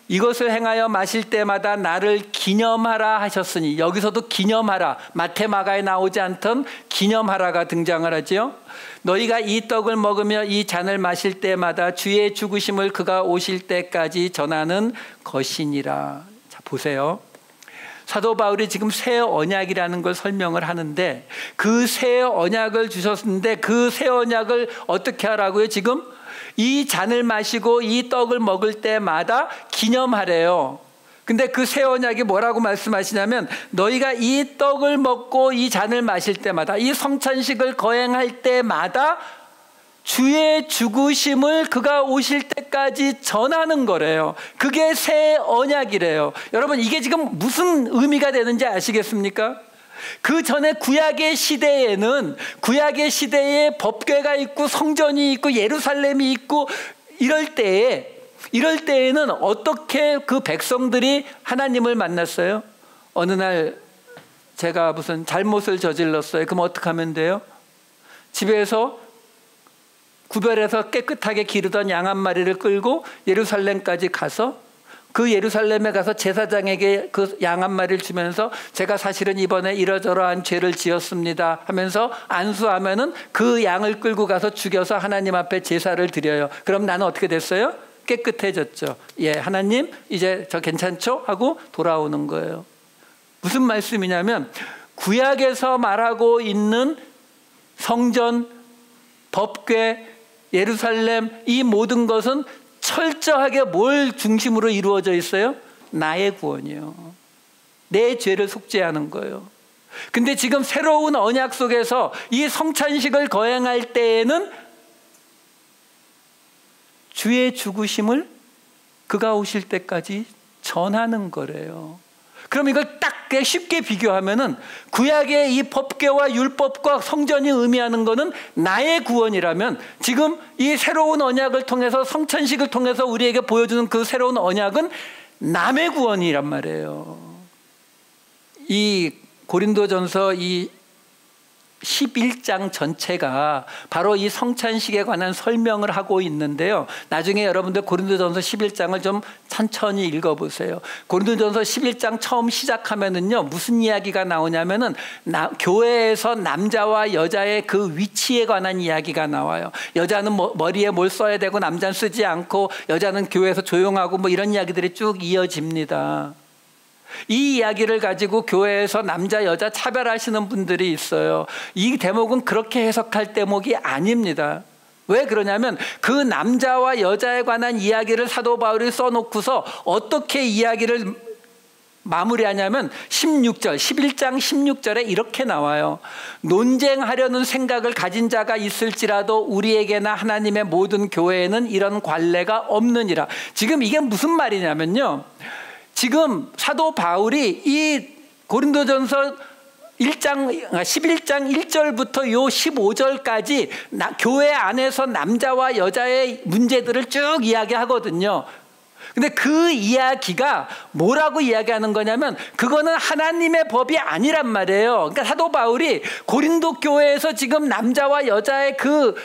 이것을 행하여 마실 때마다 나를 기념하라 하셨으니, 여기서도 기념하라, 마태 마가에 나오지 않던 기념하라가 등장을 하죠. 너희가 이 떡을 먹으며 이 잔을 마실 때마다 주의 죽으심을 그가 오실 때까지 전하는 것이니라. 자, 보세요. 사도 바울이 지금 새 언약이라는 걸 설명을 하는데, 그 새 언약을 주셨는데 그 새 언약을 어떻게 하라고요? 지금 이 잔을 마시고 이 떡을 먹을 때마다 기념하래요. 근데 그 새 언약이 뭐라고 말씀하시냐면 너희가 이 떡을 먹고 이 잔을 마실 때마다 이 성찬식을 거행할 때마다 주의 죽으심을 그가 오실 때까지 전하는 거래요. 그게 새 언약이래요. 여러분 이게 지금 무슨 의미가 되는지 아시겠습니까? 그 전에 구약의 시대에는 구약의 시대에 법궤가 있고 성전이 있고 예루살렘이 있고 이럴 때에는 어떻게 그 백성들이 하나님을 만났어요? 어느 날 제가 무슨 잘못을 저질렀어요. 그럼 어떻게 하면 돼요? 집에서 구별해서 깨끗하게 기르던 양 한 마리를 끌고 예루살렘까지 가서 그 예루살렘에 가서 제사장에게 그 양 한 마리를 주면서 제가 사실은 이번에 이러저러한 죄를 지었습니다 하면서 안수하면은 그 양을 끌고 가서 죽여서 하나님 앞에 제사를 드려요. 그럼 나는 어떻게 됐어요? 깨끗해졌죠. 예, 하나님 이제 저 괜찮죠? 하고 돌아오는 거예요. 무슨 말씀이냐면 구약에서 말하고 있는 성전, 법궤, 예루살렘 이 모든 것은 철저하게 뭘 중심으로 이루어져 있어요? 나의 구원이요. 내 죄를 속죄하는 거예요. 근데 지금 새로운 언약 속에서 이 성찬식을 거행할 때에는 주의 죽으심을 그가 오실 때까지 전하는 거래요. 그럼 이걸 딱 쉽게 비교하면은 구약의 이 법궤와 율법과 성전이 의미하는 거는 나의 구원이라면 지금 이 새로운 언약을 통해서 성찬식을 통해서 우리에게 보여주는 그 새로운 언약은 남의 구원이란 말이에요. 이 고린도전서 이 11장 전체가 바로 이 성찬식에 관한 설명을 하고 있는데요. 나중에 여러분들 고린도전서 11장을 좀 천천히 읽어보세요. 고린도전서 11장 처음 시작하면은요 무슨 이야기가 나오냐면은 교회에서 남자와 여자의 그 위치에 관한 이야기가 나와요. 여자는 머리에 뭘 써야 되고 남자는 쓰지 않고 여자는 교회에서 조용하고 뭐 이런 이야기들이 쭉 이어집니다. 이 이야기를 가지고 교회에서 남자 여자 차별하시는 분들이 있어요. 이 대목은 그렇게 해석할 대목이 아닙니다. 왜 그러냐면 그 남자와 여자에 관한 이야기를 사도 바울이 써놓고서 어떻게 이야기를 마무리하냐면 16절, 11장 16절에 이렇게 나와요. 논쟁하려는 생각을 가진 자가 있을지라도 우리에게나 하나님의 모든 교회에는 이런 관례가 없느니라. 지금 이게 무슨 말이냐면요, 지금 사도 바울이 이 고린도전서 11장 1절부터 요 15절까지 교회 안에서 남자와 여자의 문제들을 쭉 이야기하거든요. 근데 그 이야기가 뭐라고 이야기하는 거냐면 그거는 하나님의 법이 아니란 말이에요. 그러니까 사도 바울이 고린도 교회에서 지금 남자와 여자의 그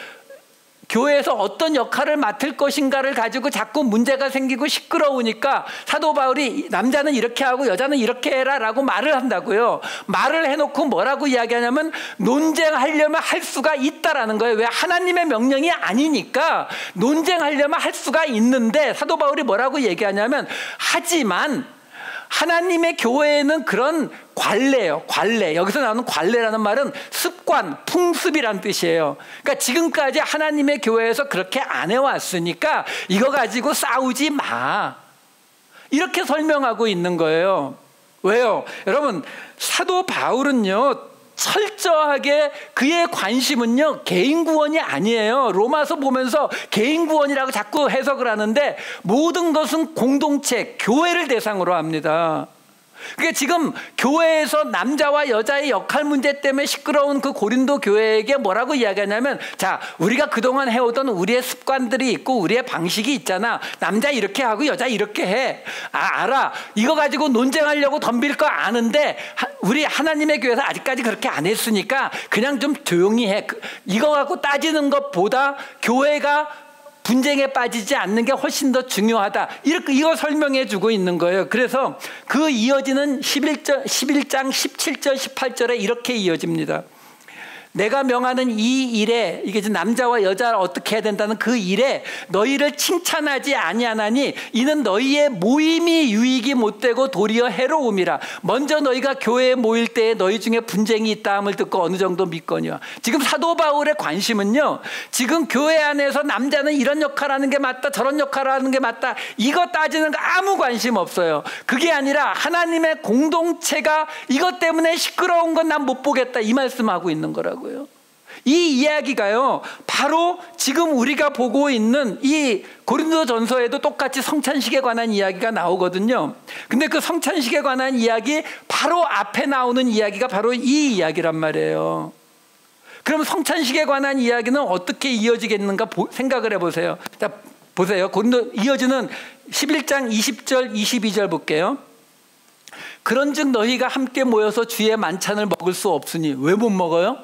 교회에서 어떤 역할을 맡을 것인가를 가지고 자꾸 문제가 생기고 시끄러우니까 사도 바울이 남자는 이렇게 하고 여자는 이렇게 해라 라고 말을 한다고요. 말을 해놓고 뭐라고 이야기하냐면 논쟁하려면 할 수가 있다라는 거예요. 왜? 하나님의 명령이 아니니까 논쟁하려면 할 수가 있는데 사도 바울이 뭐라고 얘기하냐면 하지만 하나님의 교회에는 그런 관례예요. 관례. 여기서 나오는 관례라는 말은 습관, 풍습이란 뜻이에요. 그러니까 지금까지 하나님의 교회에서 그렇게 안 해왔으니까 이거 가지고 싸우지 마. 이렇게 설명하고 있는 거예요. 왜요? 여러분, 사도 바울은요 철저하게 그의 관심은요 개인 구원이 아니에요. 로마서 보면서 개인 구원이라고 자꾸 해석을 하는데 모든 것은 공동체, 교회를 대상으로 합니다. 그러니까 지금 교회에서 남자와 여자의 역할 문제 때문에 시끄러운 그 고린도 교회에게 뭐라고 이야기하냐면, 자, 우리가 그동안 해오던 우리의 습관들이 있고 우리의 방식이 있잖아. 남자 이렇게 하고 여자 이렇게 해. 알아. 이거 가지고 논쟁하려고 덤빌 거 아는데 우리 하나님의 교회에서 아직까지 그렇게 안 했으니까 그냥 좀 조용히 해. 이거 갖고 따지는 것보다 교회가 분쟁에 빠지지 않는 게 훨씬 더 중요하다. 이렇게 이거 설명해 주고 있는 거예요. 그래서 그 이어지는 11장 17절 18절에 이렇게 이어집니다. 내가 명하는 이 일에, 이게 이제 남자와 여자를 어떻게 해야 된다는 그 일에 너희를 칭찬하지 아니하나니 이는 너희의 모임이 유익이 못되고 도리어 해로움이라. 먼저 너희가 교회에 모일 때에 너희 중에 분쟁이 있다 함을 듣고 어느 정도 믿거니와. 지금 사도 바울의 관심은요, 지금 교회 안에서 남자는 이런 역할을 하는 게 맞다, 저런 역할을 하는 게 맞다, 이거 따지는 거 아무 관심 없어요. 그게 아니라 하나님의 공동체가 이것 때문에 시끄러운 건 난 못 보겠다, 이 말씀하고 있는 거라고요. 이 이야기가요, 바로 지금 우리가 보고 있는 이 고린도전서에도 똑같이 성찬식에 관한 이야기가 나오거든요. 근데 그 성찬식에 관한 이야기 바로 앞에 나오는 이야기가 바로 이 이야기란 말이에요. 그럼 성찬식에 관한 이야기는 어떻게 이어지겠는가 생각을 해보세요. 자, 보세요. 고린도 이어지는 11장 20절 22절 볼게요. 그런즉 너희가 함께 모여서 주의 만찬을 먹을 수 없으니. 왜 못 먹어요?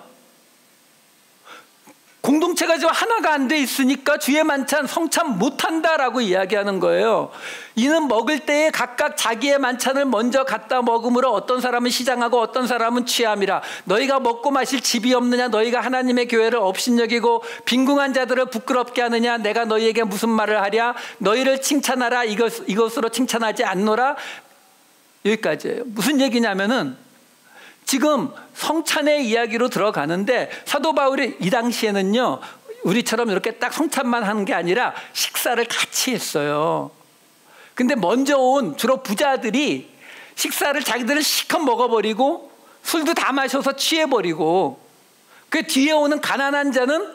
공동체가 지금 하나가 안 돼 있으니까 주의 만찬 성찬 못한다라고 이야기하는 거예요. 이는 먹을 때에 각각 자기의 만찬을 먼저 갖다 먹음으로 어떤 사람은 시장하고 어떤 사람은 취함이라. 너희가 먹고 마실 집이 없느냐? 너희가 하나님의 교회를 업신여기고 빈궁한 자들을 부끄럽게 하느냐? 내가 너희에게 무슨 말을 하랴? 너희를 칭찬하라. 이것으로 칭찬하지 않노라. 여기까지예요. 무슨 얘기냐면은 지금 성찬의 이야기로 들어가는데, 사도 바울이 이 당시에는요, 우리처럼 이렇게 딱 성찬만 하는 게 아니라 식사를 같이 했어요. 근데 먼저 온 주로 부자들이 식사를 자기들은 실컷 먹어버리고 술도 다 마셔서 취해버리고, 그 뒤에 오는 가난한 자는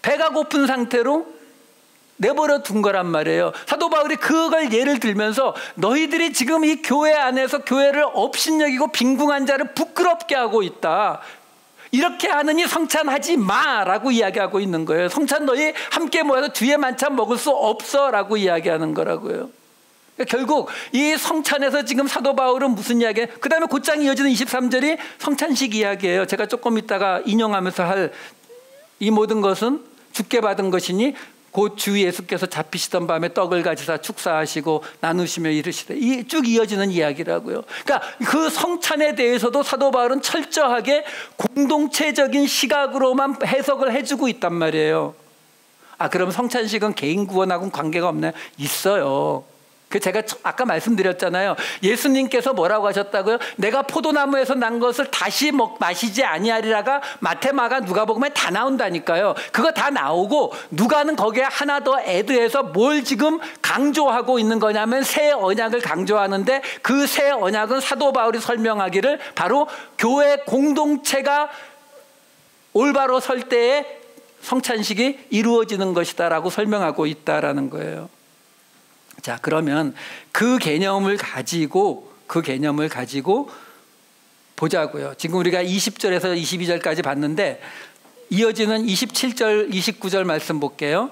배가 고픈 상태로 내버려 둔 거란 말이에요. 사도 바울이 그걸 예를 들면서 너희들이 지금 이 교회 안에서 교회를 업신여기고 빈궁한 자를 부끄럽게 하고 있다. 이렇게 하느니 성찬하지 마라고 이야기하고 있는 거예요. 성찬 너희 함께 모여서 주의 만찬 먹을 수 없어 라고 이야기하는 거라고요. 그러니까 결국 이 성찬에서 지금 사도 바울은 무슨 이야기예요? 그 다음에 곧장 이어지는 23절이 성찬식 이야기예요. 제가 조금 이따가 인용하면서 할 이 모든 것은 주께 받은 것이니 곧 주 예수께서 잡히시던 밤에 떡을 가지사 축사하시고 나누시며 이르시되. 이 쭉 이어지는 이야기라고요. 그러니까 그 성찬에 대해서도 사도 바울은 철저하게 공동체적인 시각으로만 해석을 해주고 있단 말이에요. 아, 그럼 성찬식은 개인 구원하고는 관계가 없나요? 있어요. 그 제가 아까 말씀드렸잖아요. 예수님께서 뭐라고 하셨다고요? 내가 포도나무에서 난 것을 다시 마시지 아니하리라가 마태마가 누가복음에 다 나온다니까요. 그거 다 나오고 누가는 거기에 하나 더 애드해서 뭘 지금 강조하고 있는 거냐면 새 언약을 강조하는데, 그 새 언약은 사도 바울이 설명하기를 바로 교회 공동체가 올바로 설 때에 성찬식이 이루어지는 것이다라고 설명하고 있다라는 거예요. 자, 그러면 그 개념을 가지고 보자고요. 지금 우리가 20절에서 22절까지 봤는데 이어지는 27절, 29절 말씀 볼게요.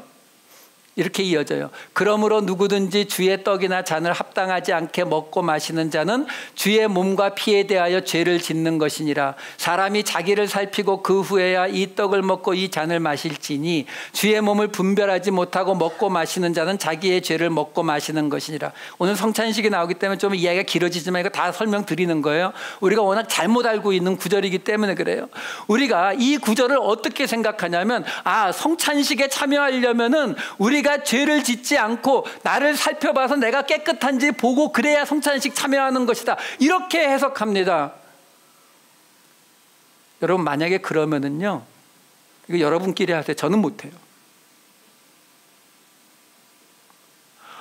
이렇게 이어져요. 그러므로 누구든지 주의 떡이나 잔을 합당하지 않게 먹고 마시는 자는 주의 몸과 피에 대하여 죄를 짓는 것이니라. 사람이 자기를 살피고 그 후에야 이 떡을 먹고 이 잔을 마실지니 주의 몸을 분별하지 못하고 먹고 마시는 자는 자기의 죄를 먹고 마시는 것이니라. 오늘 성찬식이 나오기 때문에 좀 이야기가 길어지지만 이거 다 설명드리는 거예요. 우리가 워낙 잘못 알고 있는 구절이기 때문에 그래요. 우리가 이 구절을 어떻게 생각하냐면, 아, 성찬식에 참여하려면은 우리가 죄를 짓지 않고 나를 살펴봐서 내가 깨끗한지 보고 그래야 성찬식 참여하는 것이다, 이렇게 해석합니다. 여러분, 만약에 그러면은요, 이거 여러분끼리 하세요. 저는 못해요.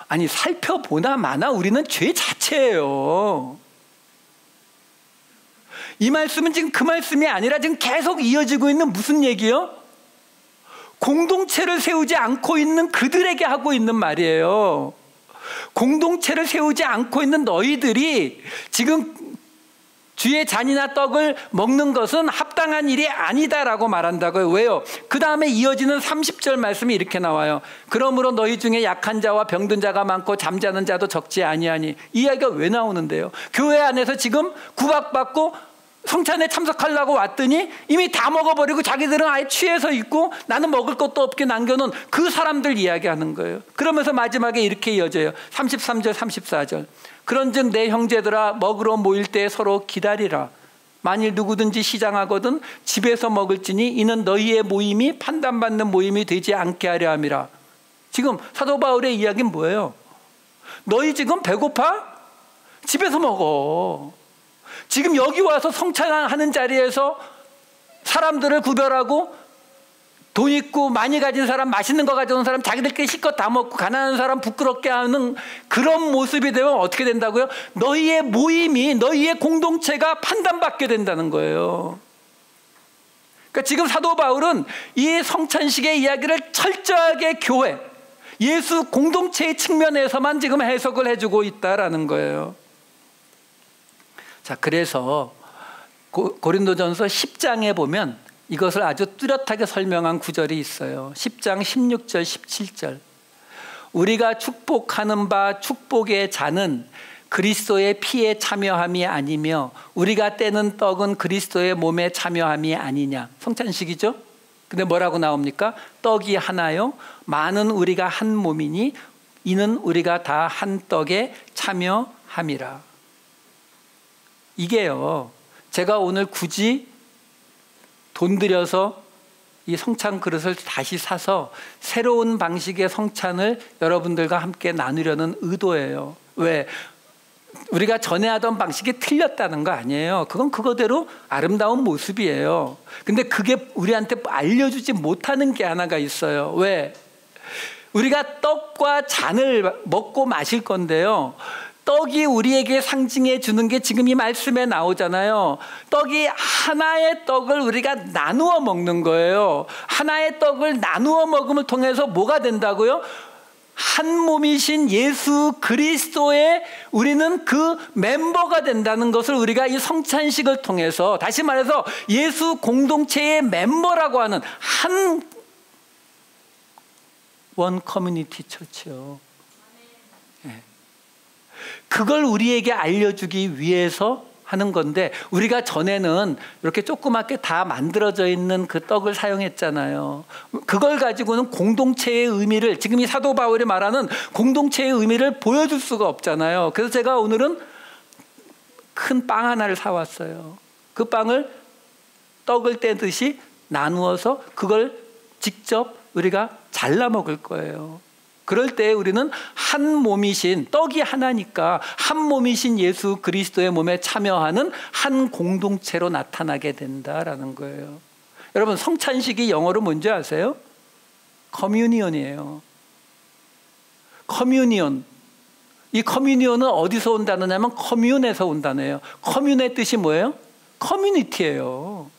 아니, 살펴보나 마나 우리는 죄 자체예요. 이 말씀은 지금 그 말씀이 아니라 지금 계속 이어지고 있는 무슨 얘기요? 공동체를 세우지 않고 있는 그들에게 하고 있는 말이에요. 공동체를 세우지 않고 있는 너희들이 지금 주의 잔이나 떡을 먹는 것은 합당한 일이 아니다라고 말한다고요. 왜요? 그 다음에 이어지는 30절 말씀이 이렇게 나와요. 그러므로 너희 중에 약한 자와 병든 자가 많고 잠자는 자도 적지 아니하니. 이 이야기가 왜 나오는데요? 교회 안에서 지금 구박받고 성찬에 참석하려고 왔더니 이미 다 먹어버리고 자기들은 아예 취해서 있고 나는 먹을 것도 없게 남겨놓은 그 사람들 이야기하는 거예요. 그러면서 마지막에 이렇게 이어져요. 33절 34절. 그런즉 내 형제들아, 먹으러 모일 때 서로 기다리라. 만일 누구든지 시장하거든 집에서 먹을지니 이는 너희의 모임이 판단받는 모임이 되지 않게 하려 함이라. 지금 사도 바울의 이야기는 뭐예요? 너희 지금 배고파? 집에서 먹어. 지금 여기 와서 성찬하는 자리에서 사람들을 구별하고 돈 있고 많이 가진 사람, 맛있는 거 가져온 사람, 자기들끼리 실컷 다 먹고 가난한 사람 부끄럽게 하는 그런 모습이 되면 어떻게 된다고요? 너희의 모임이, 너희의 공동체가 판단받게 된다는 거예요. 그러니까 지금 사도 바울은 이 성찬식의 이야기를 철저하게 교회, 예수 공동체의 측면에서만 지금 해석을 해주고 있다라는 거예요. 자, 그래서 고린도전서 10장에 보면 이것을 아주 뚜렷하게 설명한 구절이 있어요. 10장 16절 17절. 우리가 축복하는 바 축복의 잔은 그리스도의 피에 참여함이 아니며 우리가 떼는 떡은 그리스도의 몸에 참여함이 아니냐. 성찬식이죠. 근데 뭐라고 나옵니까? 떡이 하나요 많은 우리가 한 몸이니 이는 우리가 다 한 떡에 참여함이라. 이게요, 제가 오늘 굳이 돈 들여서 이 성찬 그릇을 다시 사서 새로운 방식의 성찬을 여러분들과 함께 나누려는 의도예요. 왜? 우리가 전에 하던 방식이 틀렸다는 거 아니에요. 그건 그거대로 아름다운 모습이에요. 근데 그게 우리한테 알려주지 못하는 게 하나가 있어요. 왜? 우리가 떡과 잔을 먹고 마실 건데요, 떡이 우리에게 상징해 주는 게 지금 이 말씀에 나오잖아요. 떡이 하나의 떡을 우리가 나누어 먹는 거예요. 하나의 떡을 나누어 먹음을 통해서 뭐가 된다고요? 한 몸이신 예수 그리스도의 우리는 그 멤버가 된다는 것을 우리가 이 성찬식을 통해서, 다시 말해서 예수 공동체의 멤버라고 하는 한 원 커뮤니티 처치요. 그걸 우리에게 알려주기 위해서 하는 건데, 우리가 전에는 이렇게 조그맣게 다 만들어져 있는 그 떡을 사용했잖아요. 그걸 가지고는 공동체의 의미를, 지금 이 사도 바울이 말하는 공동체의 의미를 보여줄 수가 없잖아요. 그래서 제가 오늘은 큰 빵 하나를 사왔어요. 그 빵을 떡을 떼듯이 나누어서 그걸 직접 우리가 잘라 먹을 거예요. 그럴 때 우리는 한 몸이신, 떡이 하나니까 한 몸이신 예수 그리스도의 몸에 참여하는 한 공동체로 나타나게 된다라는 거예요. 여러분, 성찬식이 영어로 뭔지 아세요? 커뮤니언이에요. 커뮤니언. 이 커뮤니언은 어디서 온 단어냐면 커뮤에서 온 단어예요. 커뮤의 뜻이 뭐예요? 커뮤니티예요.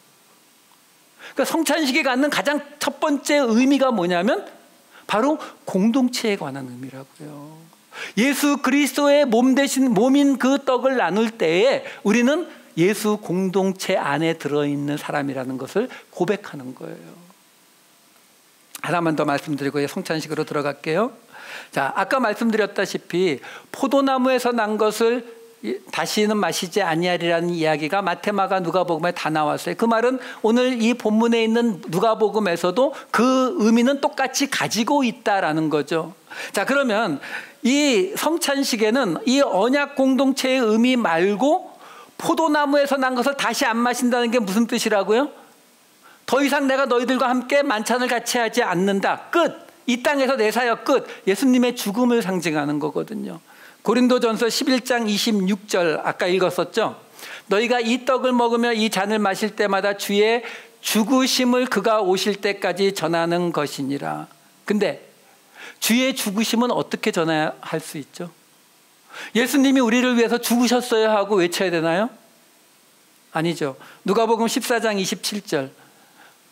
그러니까 성찬식이 갖는 가장 첫 번째 의미가 뭐냐면 바로 공동체에 관한 의미라고요. 예수 그리스도의 몸 대신 몸인 그 떡을 나눌 때에 우리는 예수 공동체 안에 들어있는 사람이라는 것을 고백하는 거예요. 하나만 더 말씀드리고 성찬식으로 들어갈게요. 자, 아까 말씀드렸다시피 포도나무에서 난 것을 다시는 마시지 아니하리라는 이야기가 마태마가 누가복음에 다 나왔어요. 그 말은 오늘 이 본문에 있는 누가복음에서도 그 의미는 똑같이 가지고 있다라는 거죠. 자, 그러면 이 성찬식에는 이 언약 공동체의 의미 말고 포도나무에서 난 것을 다시 안 마신다는 게 무슨 뜻이라고요? 더 이상 내가 너희들과 함께 만찬을 같이 하지 않는다. 끝. 이 땅에서 내 사역 끝. 예수님의 죽음을 상징하는 거거든요. 고린도전서 11장 26절 아까 읽었었죠. 너희가 이 떡을 먹으며 이 잔을 마실 때마다 주의 죽으심을 그가 오실 때까지 전하는 것이니라. 근데 주의 죽으심은 어떻게 전할 수 있죠? 예수님이 우리를 위해서 죽으셨어야 하고 외쳐야 되나요? 아니죠. 누가복음 14장 27절.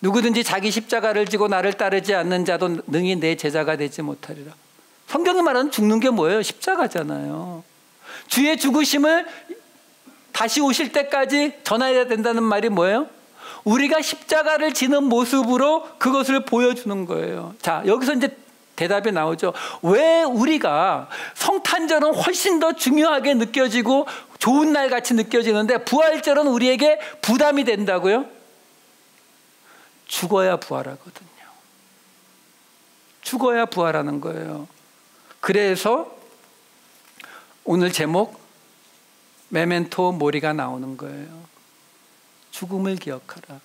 누구든지 자기 십자가를 지고 나를 따르지 않는 자도 능히 내 제자가 되지 못하리라. 성경이 말하는 죽는 게 뭐예요? 십자가잖아요. 주의 죽으심을 다시 오실 때까지 전해야 된다는 말이 뭐예요? 우리가 십자가를 지는 모습으로 그것을 보여주는 거예요. 자, 여기서 이제 대답이 나오죠. 왜 우리가 성탄절은 훨씬 더 중요하게 느껴지고 좋은 날 같이 느껴지는데 부활절은 우리에게 부담이 된다고요? 죽어야 부활하거든요. 죽어야 부활하는 거예요. 그래서 오늘 제목 메멘토 모리가 나오는 거예요. 죽음을 기억하라.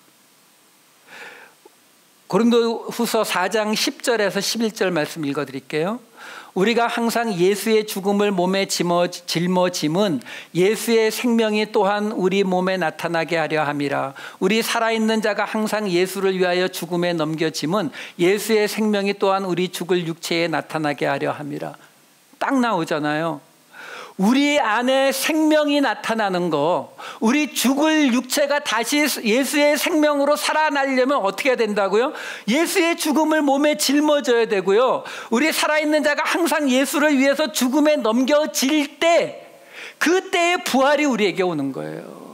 고린도후서 4장 10절에서 11절 말씀 읽어드릴게요. 우리가 항상 예수의 죽음을 몸에 짊어짐은 예수의 생명이 또한 우리 몸에 나타나게 하려 함이라. 우리 살아있는 자가 항상 예수를 위하여 죽음에 넘겨짐은 예수의 생명이 또한 우리 죽을 육체에 나타나게 하려 함이라. 딱 나오잖아요. 우리 안에 생명이 나타나는 거, 우리 죽을 육체가 다시 예수의 생명으로 살아나려면 어떻게 해야 된다고요? 예수의 죽음을 몸에 짊어져야 되고요. 우리 살아있는 자가 항상 예수를 위해서 죽음에 넘겨질 때, 그때의 부활이 우리에게 오는 거예요.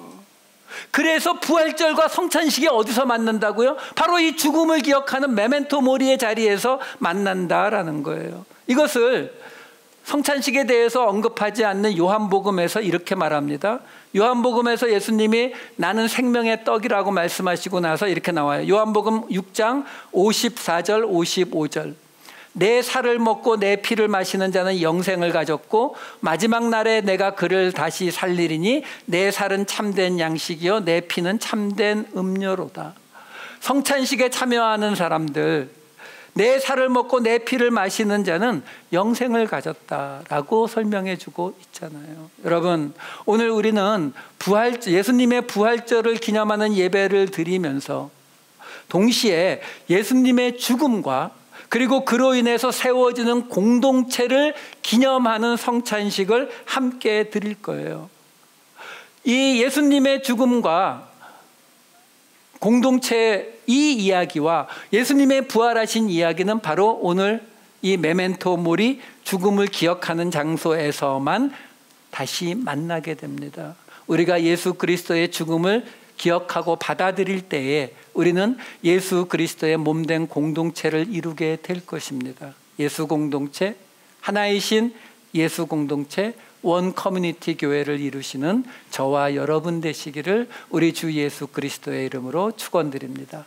그래서 부활절과 성찬식이 어디서 만난다고요? 바로 이 죽음을 기억하는 메멘토 모리의 자리에서 만난다라는 거예요. 이것을 성찬식에 대해서 언급하지 않는 요한복음에서 이렇게 말합니다. 요한복음에서 예수님이 나는 생명의 떡이라고 말씀하시고 나서 이렇게 나와요. 요한복음 6장 54절 55절. 내 살을 먹고 내 피를 마시는 자는 영생을 가졌고 마지막 날에 내가 그를 다시 살리리니 내 살은 참된 양식이요 내 피는 참된 음료로다. 성찬식에 참여하는 사람들, 내 살을 먹고 내 피를 마시는 자는 영생을 가졌다라고 설명해 주고 있잖아요. 여러분, 오늘 우리는 예수님의 부활절을 기념하는 예배를 드리면서 동시에 예수님의 죽음과 그리고 그로 인해서 세워지는 공동체를 기념하는 성찬식을 함께 드릴 거예요. 이 예수님의 죽음과 공동체 이 이야기와 예수님의 부활하신 이야기는 바로 오늘 이 메멘토 모리 죽음을 기억하는 장소에서만 다시 만나게 됩니다. 우리가 예수 그리스도의 죽음을 기억하고 받아들일 때에 우리는 예수 그리스도의 몸된 공동체를 이루게 될 것입니다. 예수 공동체, 하나이신 예수 공동체, 원 커뮤니티 교회를 이루시는 저와 여러분 되시기를 우리 주 예수 그리스도의 이름으로 축원드립니다.